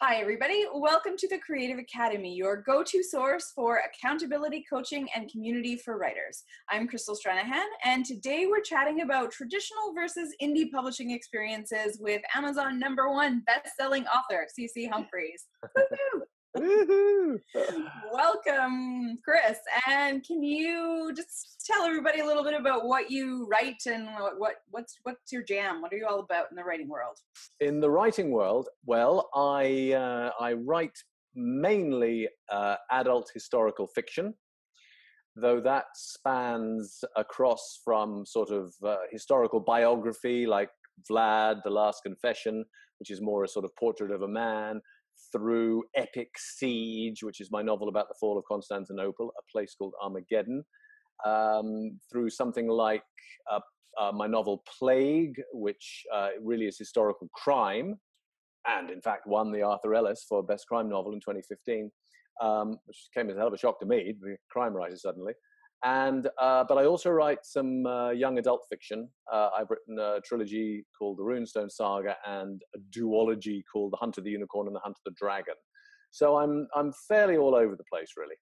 Hi, everybody. Welcome to the Creative Academy, your go-to source for accountability, coaching, and community for writers. I'm Crystal Stranaghan, and today we're chatting about traditional versus indie publishing experiences with Amazon #1 best-selling author, CC Humphreys. Woo-hoo! Woohoo! Welcome, Chris. And can you just tell everybody a little bit about what you write and what's your jam? What are you all about in the writing world? In the writing world, well, I write mainly adult historical fiction, though that spans across from sort of historical biography like Vlad, The Last Confession, which is more a sort of portrait of a man, through Epic Siege, which is my novel about the fall of Constantinople, a place called Armageddon, through something like my novel Plague, which really is historical crime, and in fact won the Arthur Ellis for Best Crime Novel in 2015, which came as a hell of a shock to me, the crime writer suddenly. And but I also write some young adult fiction. I've written a trilogy called The Runestone Saga and a duology called The Hunt of the Unicorn and The Hunt of the Dragon. So I'm fairly all over the place, really.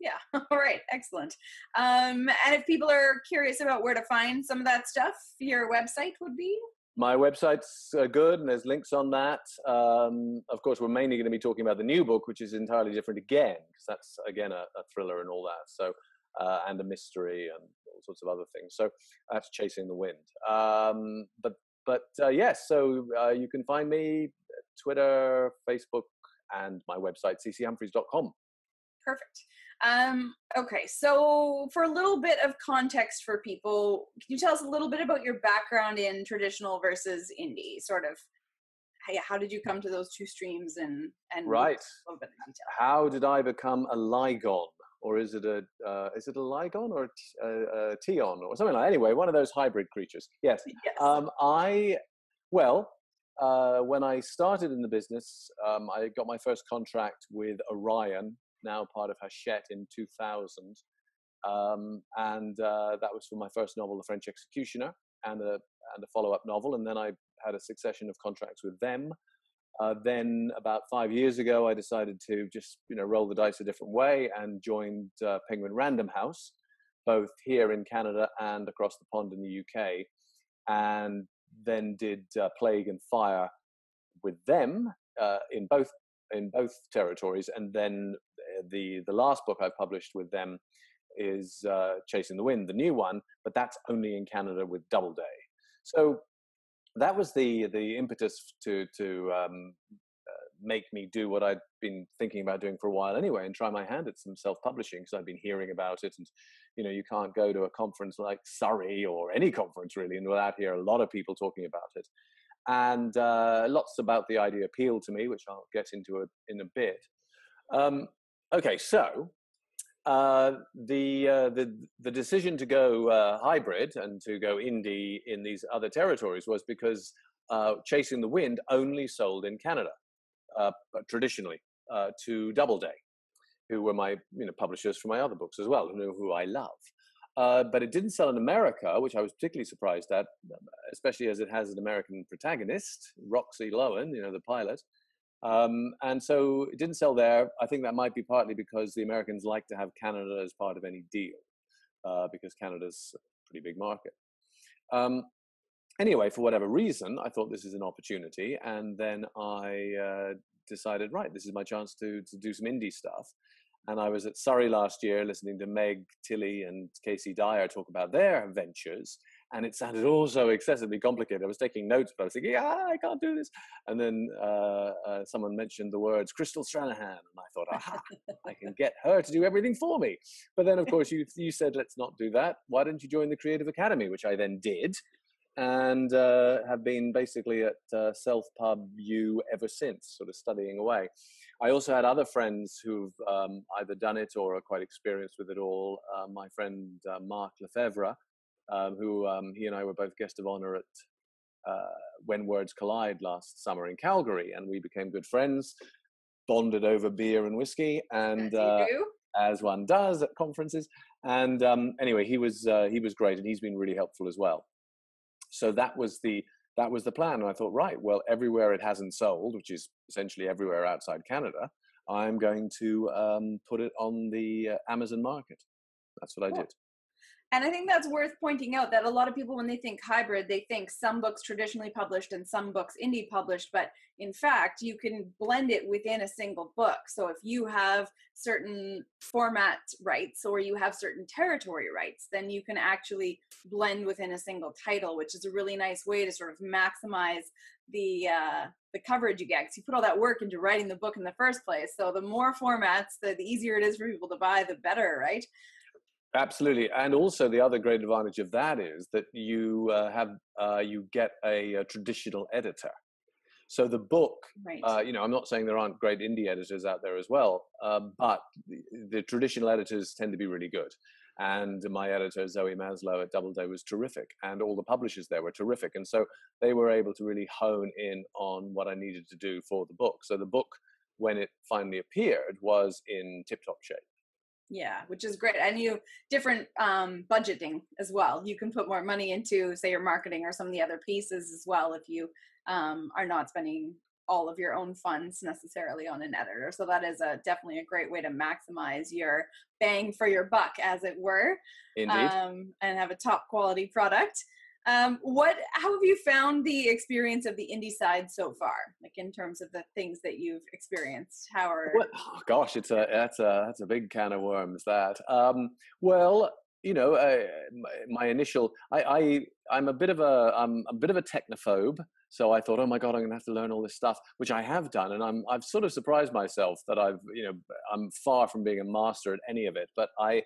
Yeah. All right. Excellent. And if people are curious about where to find some of that stuff, your website would be? My website's good, and there's links on that. Of course, we're mainly going to be talking about the new book, which is entirely different again, because that's, again, a thriller and all that. So, and a mystery and all sorts of other things. So that's Chasing the Wind. But yes, so you can find me Twitter, Facebook, and my website, cchumphreys.com. Perfect. Okay, so for a little bit of context for people, can you tell us a little bit about your background in traditional versus indie? Sort of, how did you come to those two streams and right. A little bit of detail. How did I become a Ligon? Or is it a Ligon or a Tion or something like that? Anyway, one of those hybrid creatures. Yes. When I started in the business, I got my first contract with Orion, now part of Hachette, in 2000. And that was for my first novel, The French Executioner, and a follow-up novel. And then I had a succession of contracts with them. Then about 5 years ago, I decided to just, roll the dice a different way and joined Penguin Random House, both here in Canada and across the pond in the UK, and then did Plague and Fire with them in both territories. And then the last book I published with them is Chasing the Wind, the new one, but that's only in Canada with Doubleday. So that was the impetus to make me do what I'd been thinking about doing for a while anyway, and try my hand at some self-publishing, because I'd been hearing about it. And you can't go to a conference like Surrey or any conference really and without hear a lot of people talking about it. And lots about the idea appealed to me, which I'll get into in a bit. Okay, so the decision to go hybrid and to go indie in these other territories was because Chasing the Wind only sold in Canada, traditionally, to Doubleday, who were my publishers for my other books as well, who I love. But it didn't sell in America, which I was particularly surprised at, especially as it has an American protagonist, Roxy Lowen, the pilot. And so it didn't sell there. I think that might be partly because the Americans like to have Canada as part of any deal, because Canada's a pretty big market. Anyway, for whatever reason, I thought this is an opportunity. And then I decided, right, this is my chance to do some indie stuff. And I was at Surrey last year listening to Meg Tilly and Casey Dyer talk about their ventures. And it sounded all so excessively complicated. I was taking notes, but I was thinking, I can't do this. And then someone mentioned the words Crystal Stranaghan. And I thought, aha, I can get her to do everything for me. But then, of course, you said, let's not do that. Why don't you join the Creative Academy, which I then did. And have been basically at Self Pub U ever since, sort of studying away. I also had other friends who've either done it or are quite experienced with it all. My friend Mark Lefebvre, who he and I were both guest of honor at When Words Collide last summer in Calgary, and we became good friends, bonded over beer and whiskey, and as one does at conferences. And anyway, he was great, and he's been really helpful as well. So that was the that was the plan. And I thought, right, well, everywhere it hasn't sold, which is essentially everywhere outside Canada, I'm going to put it on the Amazon market. That's what I did. And I think that's worth pointing out, that a lot of people, when they think hybrid, they think some books traditionally published and some books indie published, but in fact, you can blend it within a single book. So if you have certain format rights or you have certain territory rights, then you can actually blend within a single title, which is a really nice way to sort of maximize the coverage you get, because you put all that work into writing the book in the first place. So the more formats, the easier it is for people to buy, the better, right? Absolutely. And also the other great advantage of that is that you you get a traditional editor. So the book, right. you know, I'm not saying there aren't great indie editors out there as well, but the traditional editors tend to be really good. And my editor, Zoe Maslow at Doubleday, was terrific. And all the publishers there were terrific. And so they were able to really hone in on what I needed to do for the book. So the book, when it finally appeared, was in tip-top shape. Yeah, which is great. And you different budgeting as well. You can put more money into, say, your marketing or some of the other pieces as well if you are not spending all of your own funds necessarily on an editor. So that is definitely a great way to maximize your bang for your buck, as it were. Indeed. And have a top quality product. How have you found the experience of the indie side so far? Like in terms of the things that you've experienced, Well, oh gosh, that's a big can of worms. That well, you know, my initial, I'm a bit of a technophobe. So I thought, oh my God, I'm going to have to learn all this stuff, which I have done, and I've sort of surprised myself that I'm far from being a master at any of it, but I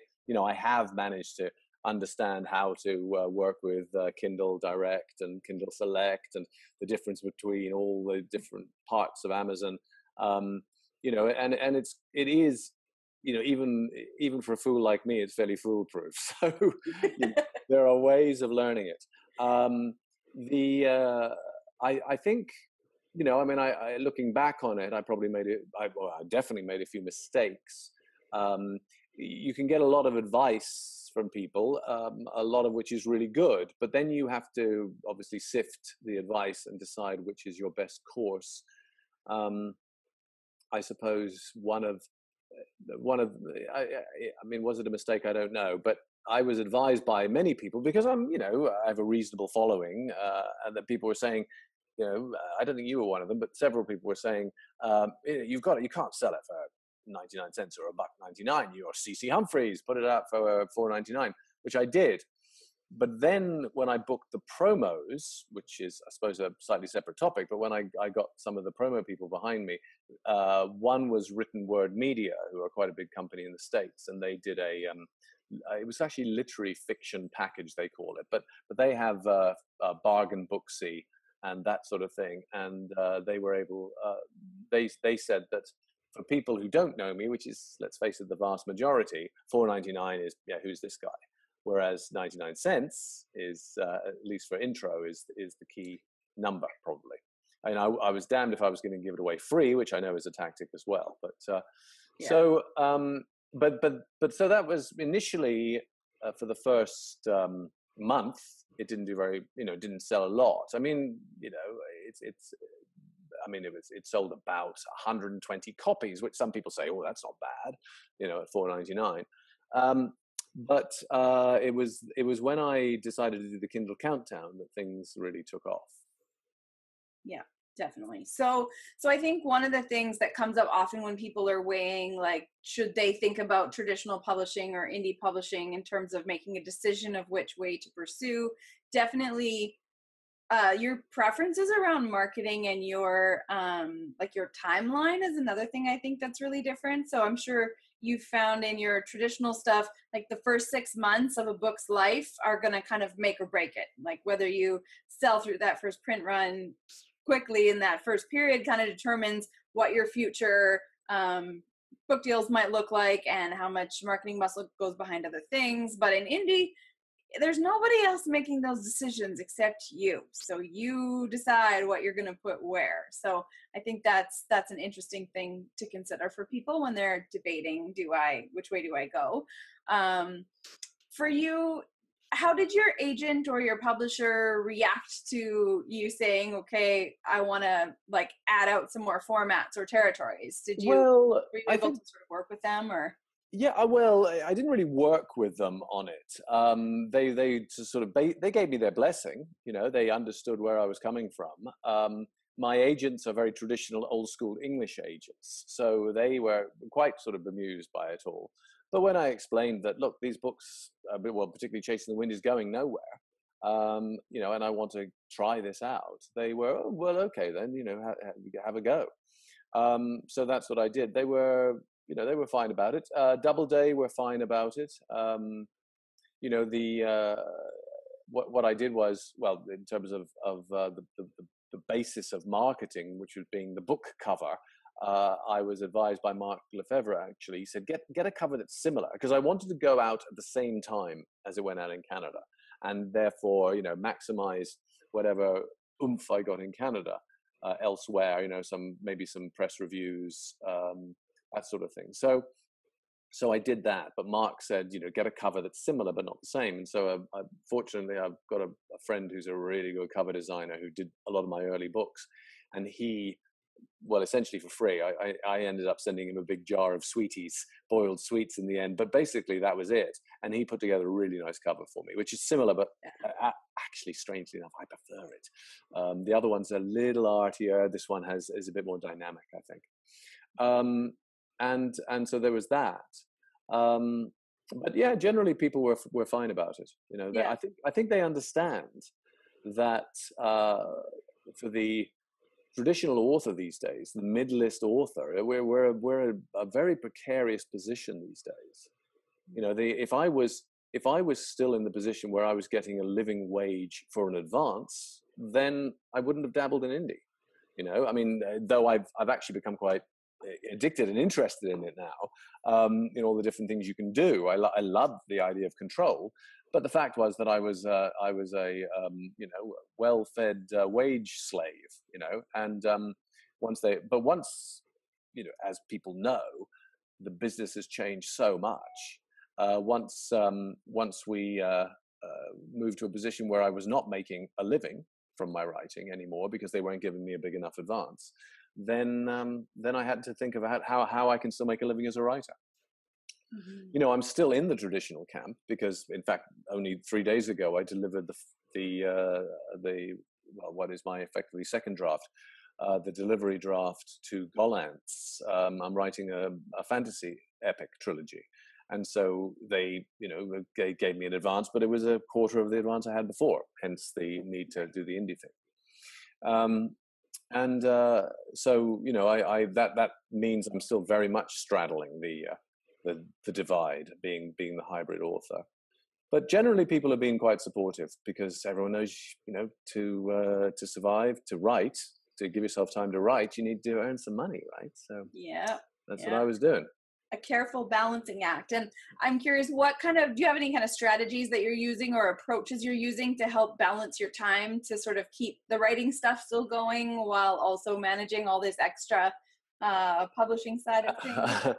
have managed to understand how to work with Kindle Direct and Kindle Select and the difference between all the different parts of Amazon. You know, and it is, you know, even for a fool like me, it's fairly foolproof. So there are ways of learning it. I think, you know, I mean, I looking back on it, I probably I definitely made a few mistakes. You can get a lot of advice from people, a lot of which is really good, but then you have to obviously sift the advice and decide which is your best course. I suppose I mean, was it a mistake? I don't know, but I was advised by many people, because I have a reasonable following, and that people were saying, you know, I don't think you were one of them, but several people were saying, you can't sell it for 99 cents or $1.99. You're CC Humphreys, put it out for $4.99, which I did. But then when I booked the promos, which is, I suppose, a slightly separate topic, but when I got some of the promo people behind me, one was Written Word Media, who are quite a big company in the States, and they did it was actually literary fiction package, they call it, but they have a bargain booksy and that sort of thing, and they were able, they said that for people who don't know me, which is, let's face it, the vast majority, $4.99 is, yeah, who's this guy? Whereas 99 cents is, at least for intro, is the key number, probably. I mean, I was damned if I was going to give it away free, which I know is a tactic as well. But yeah. So, so that was initially for the first month. It didn't do it didn't sell a lot. I mean, you know, it sold about 120 copies, which some people say, oh, that's not bad, you know, at $4.99. But it was when I decided to do the Kindle Countdown that things really took off. Yeah, definitely. So I think one of the things that comes up often when people are weighing, like, should they think about traditional publishing or indie publishing in terms of making a decision of which way to pursue, definitely your preferences around marketing and your your timeline is another thing I think that's really different. So I'm sure you found in your traditional stuff, like the first 6 months of a book's life are going to kind of make or break it. Like whether you sell through that first print run quickly in that first period kind of determines what your future book deals might look like and how much marketing muscle goes behind other things. But in indie, there's nobody else making those decisions except you. So you decide what you're going to put where. So I think that's an interesting thing to consider for people when they're debating, which way do I go? For you, how did your agent or your publisher react to you saying, okay, I want to like add out some more formats or territories? Well, Were you I able think, to sort of work with them, or? yeah, well, I didn't really work with them on it. They sort of, they gave me their blessing. You know, they understood where I was coming from. My agents are very traditional, old school English agents, so they were quite sort of bemused by it all. But when I explained that, look, these books, well, particularly Chasing the Wind, is going nowhere, you know, and I want to try this out, they were, oh, well, okay, then, you know, have a go. So that's what I did. They were, you know, they were fine about it. Doubleday were fine about it. You know, what I did was, well, in terms of the basis of marketing, which was being the book cover, I was advised by Mark Lefebvre, actually. He said, get a cover that's similar, because I wanted to go out at the same time as it went out in Canada, and therefore, you know, maximize whatever oomph I got in Canada elsewhere, you know, maybe some press reviews, that sort of thing. So I did that, but Mark said, you know, get a cover that's similar but not the same. And so fortunately, I've got a friend who's a really good cover designer who did a lot of my early books, and he, well, essentially for free, I ended up sending him a big jar of sweeties, boiled sweets in the end, but basically that was it. And he put together a really nice cover for me, which is similar, but actually, strangely enough, I prefer it. The other one's a little artier. This one is a bit more dynamic, I think. And so there was that. But yeah, generally people were fine about it. You know, Yeah. I think they understand that for the traditional author these days, the mid-list author, we're a very precarious position these days. You know, if I was still in the position where I was getting a living wage for an advance, then I wouldn't have dabbled in indie. You know, I mean, though I've actually become quite addicted and interested in it now, in all the different things you can do. I love the idea of control, but the fact was that I was a you know, well-fed wage slave. You know, and once you know, as people know, the business has changed so much. Once we moved to a position where I was not making a living from my writing anymore because they weren't giving me a big enough advance, then I had to think about how I can still make a living as a writer. Mm-hmm. You know, I'm still in the traditional camp because, in fact, only 3 days ago I delivered well, what is my effectively second draft, the delivery draft to Gollancz. I'm writing a fantasy epic trilogy. And so they, you know, they gave me an advance, but it was a quarter of the advance I had before, hence the need to do the indie thing. So, you know, that means I'm still very much straddling the divide, being the hybrid author. But generally, people have been quite supportive because everyone knows, you know, to survive, to write, to give yourself time to write, you need to earn some money, right? So Yeah, that's what I was doing. a careful balancing act. And I'm curious, do you have any kind of strategies that you're using or approaches you're using to help balance your time to sort of keep the writing stuff still going while also managing all this extra publishing side of things?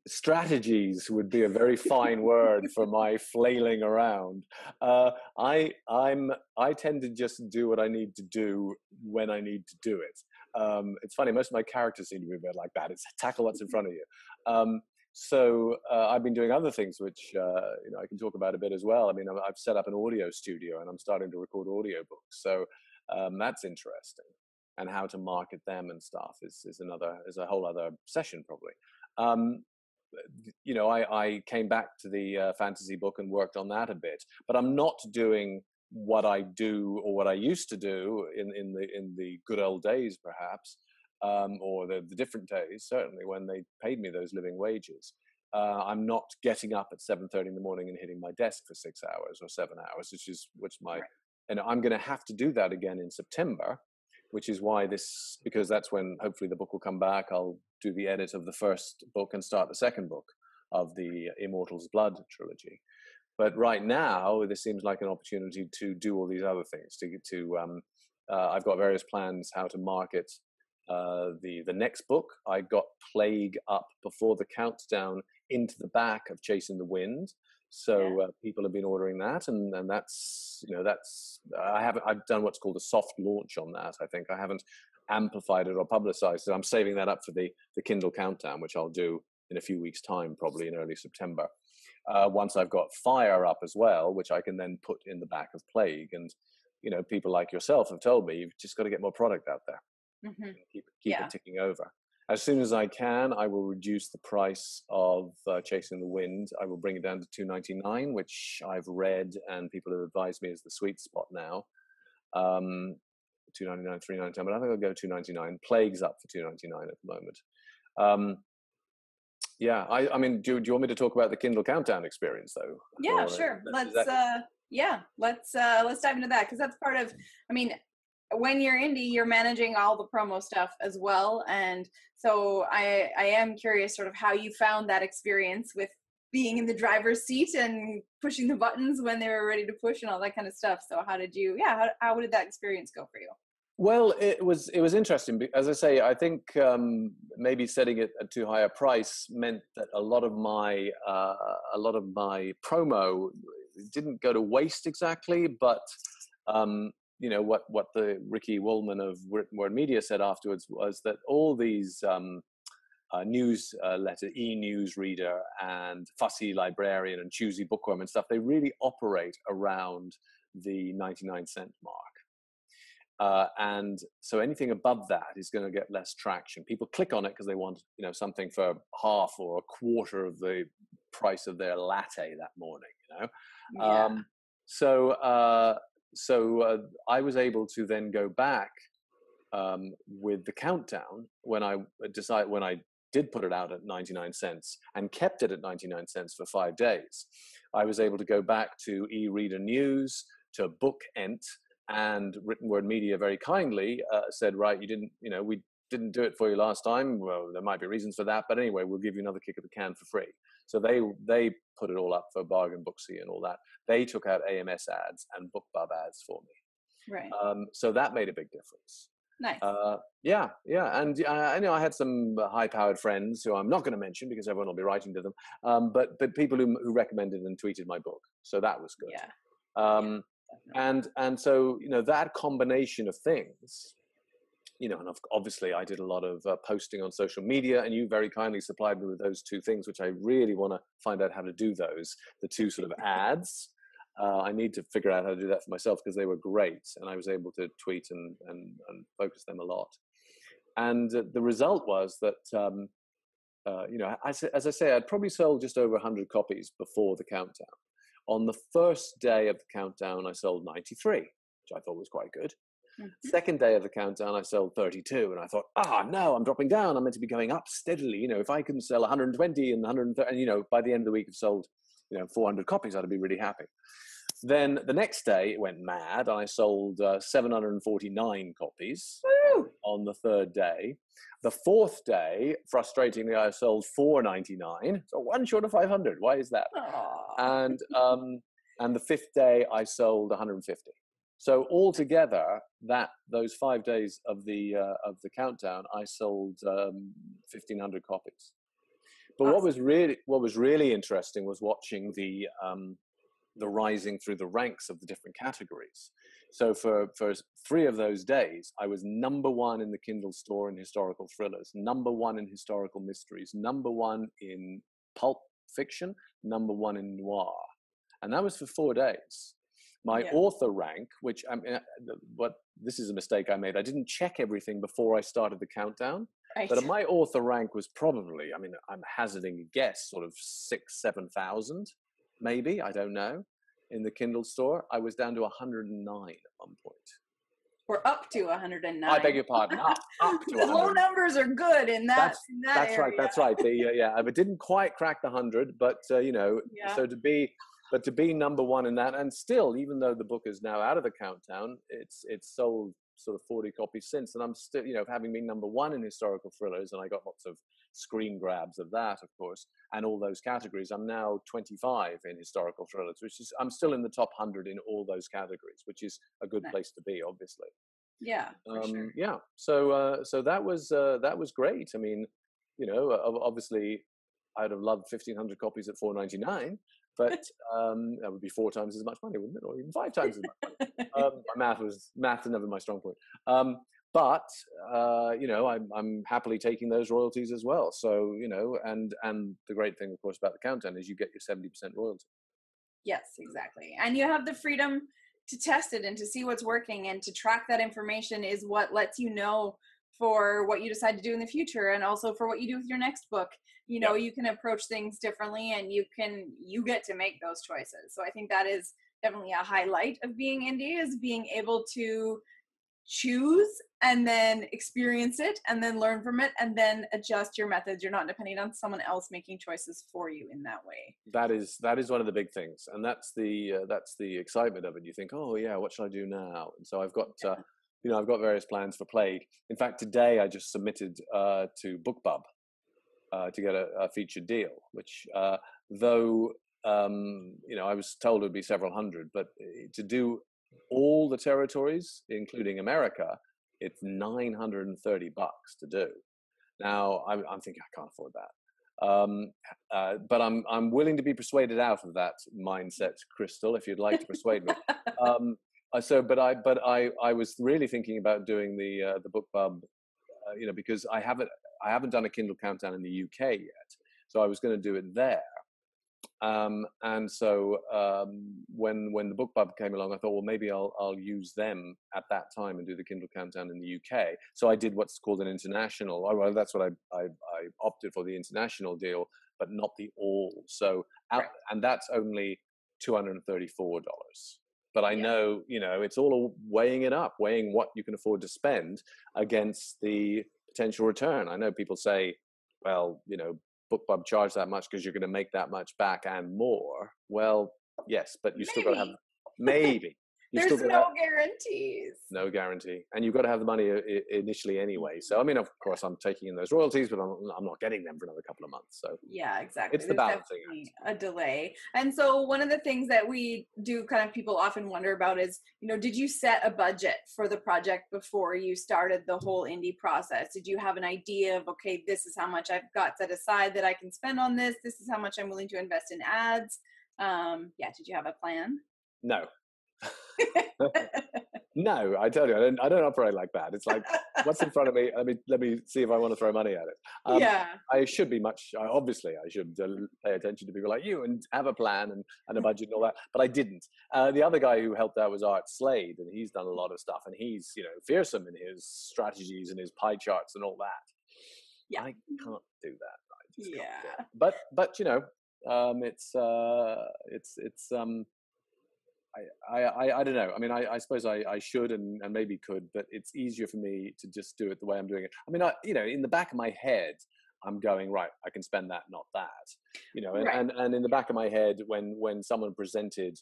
Strategies would be a very fine word for my flailing around. I tend to just do what I need to do when I need to do it. It's funny, most of my characters seem to be a bit like that. It's tackle what's in front of you. So I've been doing other things, which you know, I can talk about a bit as well. I mean, I've set up an audio studio and I'm starting to record audiobooks. So that's interesting. And how to market them and stuff is a whole other session probably. You know, I came back to the fantasy book and worked on that a bit, but I'm not doing what I do or what I used to do in the good old days, perhaps, or the different days, certainly when they paid me those living wages. I'm not getting up at 7:30 in the morning and hitting my desk for 6 hours or 7 hours, and I'm going to have to do that again in September, which is why because that's when hopefully the book will come back. I'll do the edit of the first book and start the second book of the Immortals Blood trilogy. But right now, this seems like an opportunity to do all these other things. I've got various plans how to market the next book. I got Plague up before the countdown into the back of Chasing the Wind. So people have been ordering that, and that's, you know, that's I've done what's called a soft launch on that. I think I haven't amplified it or publicized it. I'm saving that up for the Kindle countdown, which I'll do in a few weeks' time, probably in early September. Once I've got Fire up as well, which I can then put in the back of Plague. And, you know, people like yourself have told me you've just got to get more product out there. Mm-hmm. Keep it ticking over. As soon as I can, I will reduce the price of Chasing the Wind. I will bring it down to $2.99, which I've read and people have advised me is the sweet spot now. $2.99, $3.99, but I think I'll go $2.99. Plague's up for $2.99 at the moment. I mean, do you want me to talk about the Kindle countdown experience though? Yeah, sure. Let's dive into that, because that's part of, I mean, when you're indie, you're managing all the promo stuff as well. And so I am curious sort of how you found that experience with being in the driver's seat and pushing the buttons when they were ready to push and all that kind of stuff. So how did that experience go for you? Well, it was interesting. As I say, I think maybe setting it at too high a price meant that a lot of my promo didn't go to waste exactly, but you know, what the Ricky Woolman of Written Word Media said afterwards was that all these newsletter, e-news reader and Fussy Librarian and Choosy Bookworm and stuff, they really operate around the 99-cent mark. And so anything above that is going to get less traction. People click on it because they want, you know, something for half or a quarter of the price of their latte that morning, you know. So I was able to then go back with the countdown when I did put it out at 99 cents and kept it at 99 cents for 5 days. I was able to go back to e-reader news, to Bookent, and Written Word Media very kindly said, right, we didn't do it for you last time. Well, there might be reasons for that, but anyway, we'll give you another kick of the can for free. So they put it all up for Bargain Booksy and all that. They took out AMS ads and BookBub ads for me. Right. So that made a big difference. Nice. Yeah. And I know I had some high-powered friends who I'm not going to mention because everyone will be writing to them, but people who recommended and tweeted my book. So that was good. Yeah. And so, you know, that combination of things, you know, and obviously I did a lot of posting on social media, and you very kindly supplied me with those two things, which I really want to find out how to do those, the two sort of ads. I need to figure out how to do that for myself because they were great, and I was able to tweet and focus them a lot. And the result was that, you know, as I say, I'd probably sold just over 100 copies before the countdown. On the first day of the countdown, I sold 93, which I thought was quite good. Mm-hmm. Second day of the countdown, I sold 32, and I thought, no, I'm dropping down. I'm meant to be going up steadily. You know, if I can sell 120 and 130, and, you know, by the end of the week, I've sold, you know, 400 copies, I'd be really happy. Then the next day, it went mad. I sold 749 copies. Woo! On the third day. The fourth day, frustratingly, I sold 499. So one short of 500. Why is that? And the fifth day, I sold 150. So altogether, those 5 days of the countdown, I sold 1,500 copies. But awesome. what was really interesting was watching the rising through the ranks of the different categories. So for 3 of those days, I was #1 in the Kindle store in historical thrillers, #1 in historical mysteries, #1 in pulp fiction, #1 in noir. And that was for 4 days. My author rank, which this is a mistake I made. I didn't check everything before I started the countdown. Right. But my author rank was probably, I mean, I'm hazarding a guess, sort of 6,000-7,000. Maybe, I don't know, in the Kindle store. I was down to 109 at one point. We're up to 109. I beg your pardon. Up to 100. Low numbers are good in that that's area. Right. That's right. I didn't quite crack the 100, but you know, so to be #1 in that, and still, even though the book is now out of the countdown, it's sold sort of 40 copies since, and I'm still, you know, having been #1 in historical thrillers, and I got lots of screen grabs of that, of course, and all those categories. I'm now 25 in historical thrillers, which is, I'm still in the top 100 in all those categories, which is a good place to be, obviously. Yeah, for sure. Yeah. So that was great. I mean, you know, obviously, I'd have loved 1,500 copies at $4.99, but that would be 4 times as much money, wouldn't it? Or even 5 times as much money. Math is never my strong point. But I'm happily taking those royalties as well. So and the great thing, of course, about the countdown is you get your 70% royalty. Yes, exactly. And you have the freedom to test it and to see what's working, and to track that information is what lets you know for what you decide to do in the future, and also for what you do with your next book. You can approach things differently, and you get to make those choices. So I think that is definitely a highlight of being indie, is being able to choose and then experience it and then learn from it and then adjust your methods. You're not depending on someone else making choices for you in that way. That is one of the big things, and that's the excitement of it. You think, oh yeah, what should I do now? And so I've got I've got various plans for Plague. In fact, today I just submitted to BookBub to get a featured deal, which though I was told it would be several hundred, but to do all the territories, including America, it's $930 to do. Now I'm thinking I can't afford that, but I'm willing to be persuaded out of that mindset, Crystal. If you'd like to persuade me. But I was really thinking about doing the BookBub, because I haven't done a Kindle Countdown in the UK yet, so I was going to do it there. And so when the BookBub came along, I thought, well, maybe I'll use them at that time and do the Kindle Countdown in the UK. So I did what's called an international. Well, that's what I opted for, the international deal, but not the all. So and that's only $234. But I know, it's all weighing it up, weighing what you can afford to spend against the potential return. I know people say, well, BookBub charge that much because you're going to make that much back and more. Well, yes, but you still got to have maybe. There's no guarantees. No guarantee, and you've got to have the money initially anyway. So I mean, of course, I'm taking in those royalties, but I'm not getting them for another couple of months. So yeah, exactly. It's the balancing act. A delay. And so one of the things that we do, kind of people often wonder about, is did you set a budget for the project before you started the whole indie process? Did you have an idea of, okay, this is how much I've got set aside that I can spend on this. This is how much I'm willing to invest in ads. Did you have a plan? No. No, I tell you, I don't operate like that. It's like, what's in front of me? Let me see if I want to throw money at it. I should be obviously I should pay attention to people like you and have a plan and a budget and all that, but I didn't. The other guy who helped out was Art Slade, and he's done a lot of stuff, and he's fearsome in his strategies and his pie charts and all that. Yeah, I can't do that. I just can't do it. But I don't know. I mean, I suppose I should and maybe could, but it's easier for me to just do it the way I'm doing it. I mean, in the back of my head, I'm going, right, I can spend that, not that, and in the back of my head, when someone presented,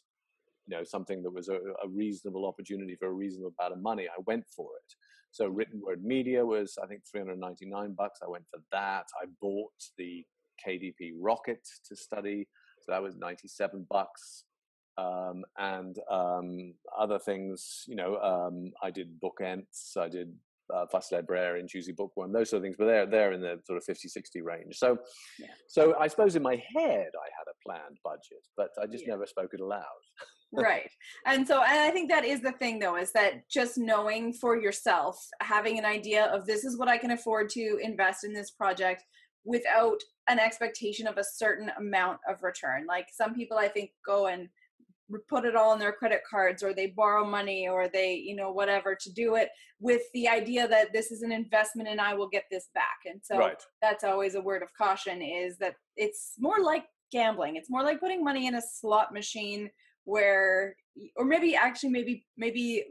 something that was a reasonable opportunity for a reasonable amount of money, I went for it. So written word media was, I think, $399. I went for that. I bought the KDP rocket to study. So that was $97. And other things, I did bookends, I did Fuss Libraire and Choosy Bookworm, those sort of things, but they're in the sort of 50-60 range. So I suppose in my head I had a planned budget, but I just never spoke it aloud. Right. And I think that is the thing, though, is that just knowing for yourself, having an idea of, this is what I can afford to invest in this project without an expectation of a certain amount of return. Like, some people, I think, go and put it all on their credit cards, or they borrow money, or they, whatever, to do it with the idea that this is an investment and I will get this back. And so that's always a word of caution, is that it's more like gambling. It's more like putting money in a slot machine where, or maybe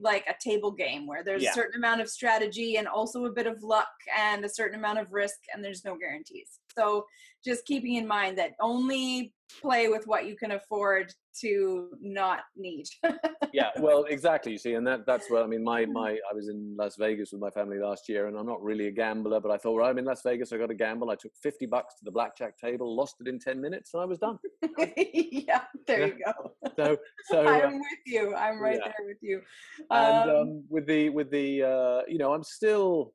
like a table game where there's a certain amount of strategy and also a bit of luck and a certain amount of risk, and there's no guarantees. So just keeping in mind that only play with what you can afford to not need. Yeah, well, exactly. You see, and that's what I mean. I was in Las Vegas with my family last year, and I'm not really a gambler, but I thought, well, I'm in Las Vegas, I got to gamble. I took $50 to the blackjack table, lost it in 10 minutes, and I was done. Yeah, there you go. So I'm with you. I'm right there with you. And with the I'm still,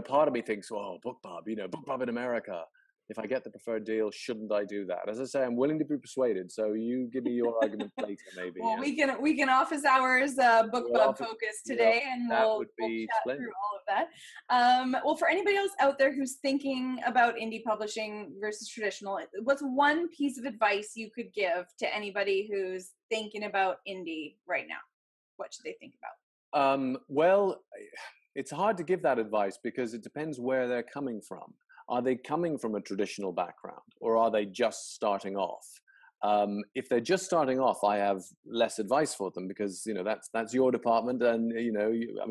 part of me thinks, oh, BookBub, BookBub in America. if I get the preferred deal, shouldn't I do that? As I say, I'm willing to be persuaded. So you give me your argument later, maybe. Well, Yeah. we can office hours book We'll club offer, focus yeah, today, and that we'll would be chat splendid. through all of that. Well, for anybody else out there who's thinking about indie publishing versus traditional, what's one piece of advice you could give to anybody who's thinking about indie right now? What should they think about? Well, it's hard to give that advice because it depends where they're coming from. Are they coming from a traditional background, or are they just starting off? If they're just starting off, I have less advice for them because that's your department, and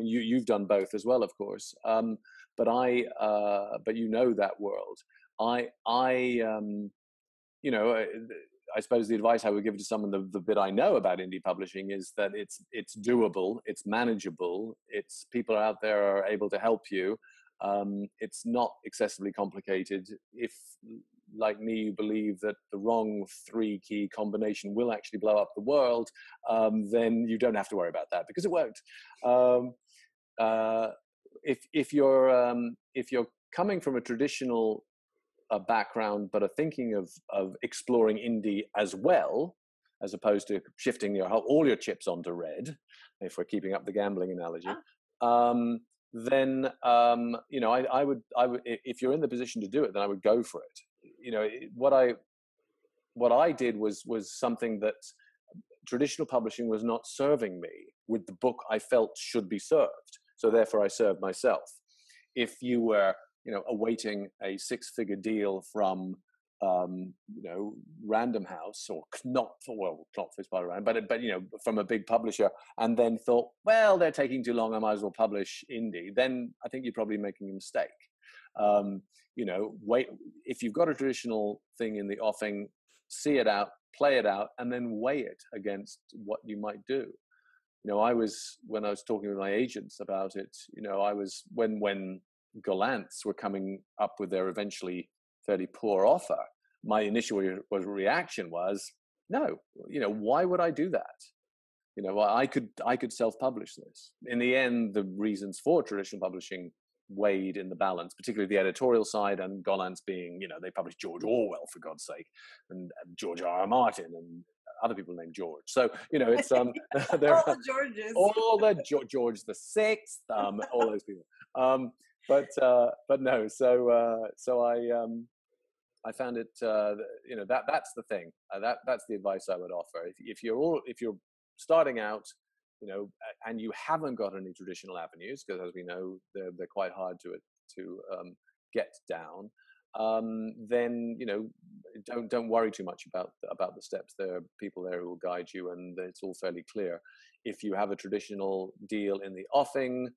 you've done both as well, of course. But that world. I suppose the advice I would give to someone, the bit I know about indie publishing is that it's doable, it's manageable, it's people out there are able to help you. It's not excessively complicated. If, like me, you believe that the wrong 3-key combination will actually blow up the world, then you don't have to worry about that because it won't. If you're coming from a traditional background but are thinking of exploring indie as well, as opposed to shifting all your chips onto red, if we're keeping up the gambling analogy, then I would, if you're in the position to do it, then I would go for it. What I did was something that traditional publishing was not serving me with the book I felt should be served. So therefore I served myself. If you were awaiting a 6-figure deal from, Random House or Knopf, Knopf is part of Random, but from a big publisher, and then thought, well, they're taking too long, I might as well publish indie, then I think you're probably making a mistake. Wait, if you've got a traditional thing in the offing, see it out, play it out, and then weigh it against what you might do. When I was talking with my agents about it, when Gollancz were coming up with their eventually fairly poor offer, my initial reaction was, no, why would I do that? I could self-publish this. In the end, the reasons for traditional publishing weighed in the balance, particularly the editorial side, and Gollancz being, they published George Orwell, for God's sake, and George R. R. Martin, and other people named George. So it's there all the Georges, all the George the Sixth, all those people. But no. So I found it. That's the thing. That's the advice I would offer. If you're starting out, and you haven't got any traditional avenues, because as we know, they're quite hard to get down. Then don't worry too much about the steps. There are people there who will guide you, and it's all fairly clear. If you have a traditional deal in the offing,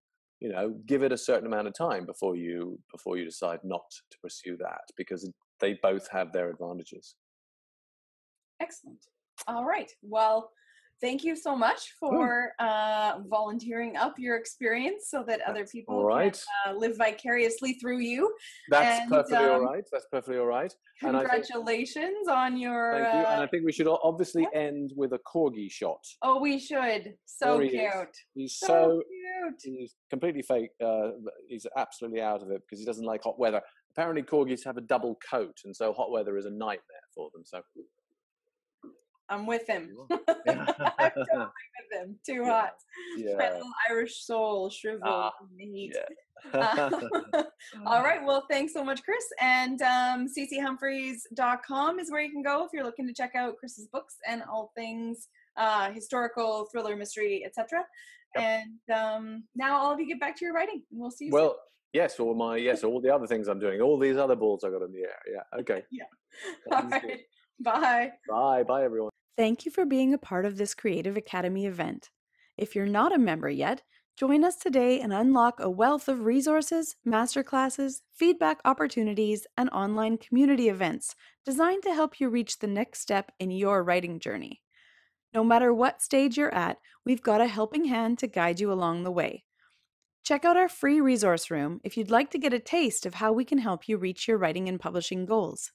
give it a certain amount of time before you decide not to pursue that, because they both have their advantages. Excellent. All right. Well, thank you so much for volunteering up your experience so that other people can live vicariously through you. That's perfectly all right. That's perfectly all right. Congratulations on your... Thank you. And I think we should obviously end with a corgi shot. Oh, we should. So cute. He's so cute. He's completely fake. He's absolutely out of it because he doesn't like hot weather. Apparently corgis have a double coat, and so hot weather is a nightmare for them. So I'm with him. I'm totally with him. Too hot. Yeah. My little Irish soul shriveled in the heat. Yeah. All right. Well, thanks so much, Chris. And cchumphreys.com is where you can go if you're looking to check out Chris's books and all things historical, thriller, mystery, etc. Yep. And now all of you get back to your writing. And we'll see you soon. Yes, all the other things I'm doing, all these other balls I got in the air. Yeah. Okay. Yeah. All right. Bye. Bye, everyone. Thank you for being a part of this Creative Academy event. If you're not a member yet, join us today and unlock a wealth of resources, masterclasses, feedback opportunities, and online community events designed to help you reach the next step in your writing journey. No matter what stage you're at, we've got a helping hand to guide you along the way. Check out our free resource room if you'd like to get a taste of how we can help you reach your writing and publishing goals.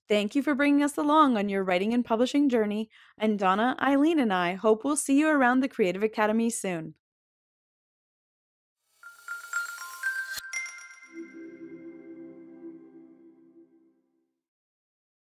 Thank you for bringing us along on your writing and publishing journey, and Donna, Eileen, and I hope we'll see you around the Creative Academy soon.